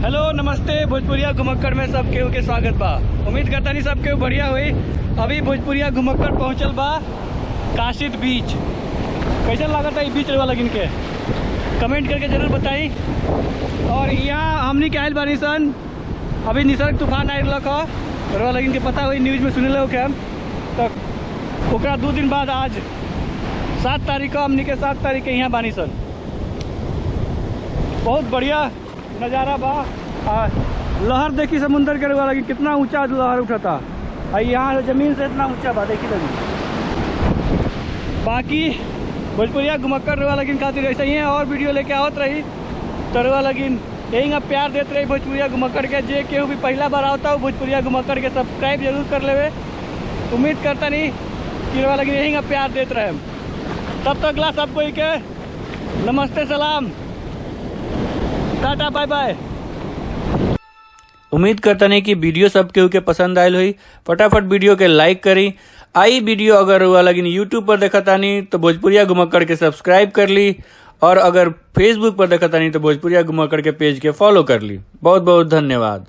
Hello नमस्ते भोजपुरिया घुमक्कड़ में सब केहू के स्वागत बा। उम्मीद करता नहीं सब केहू बढ़िया हुई। अभी भोजपुरिया घुमक्कड़ पहुंचल बा काशिद बीच। कैसा लागत है बीच वाला गिन के कमेंट करके जरूर बताई। और यहाँ हमनी के आयल बानी सन, अभी निसर्ग तूफान आयल रहा लेकिन के पता हुई न्यूज़ में सुनले हो के हम तो ओकरा 2 दिन बाद आज 7 तारीख को हमनी के 7 तारीख के यहाँ बानी सन। बहुत बढ़िया नज़ारा बा। लहर देखी समुंदर के वाला कि कितना ऊंचा लहर उठता है। यहाँ जमीन से इतना ऊंचा बा देखी लगी। बाकी भोजपुरिया घुमक्कड़ रहा लेकिन खातिर ऐसा ही है और वीडियो लेके आवत रही तो रहा लेकिन यही आप प्यार देते रही भोजपुरिया घुमक्कड़ के। जे केहू भी पहला बार आता हो भोजपुरिया घुमक्कड़ के सब्सक्राइब जरूर कर लेवे। उम्मीद करता नहीं कि रहा लेकिन यही आप प्यार देते रहे। तब तक ला सबको के नमस्ते सलाम टाटा बाय बाय। उम्मीद करता नहीं कि वीडियो सब केहू के पसंद आयल हुई। फटाफट वीडियो के लाइक करी। आई वीडियो अगर हुआ लेकिन यूट्यूब पर देखा तानी तो भोजपुरिया घुमक्कड़ के सब्सक्राइब कर ली, और अगर फेसबुक पर देखा तानी तो भोजपुरिया घुमक्कड़ के पेज के फॉलो कर ली। बहुत बहुत धन्यवाद।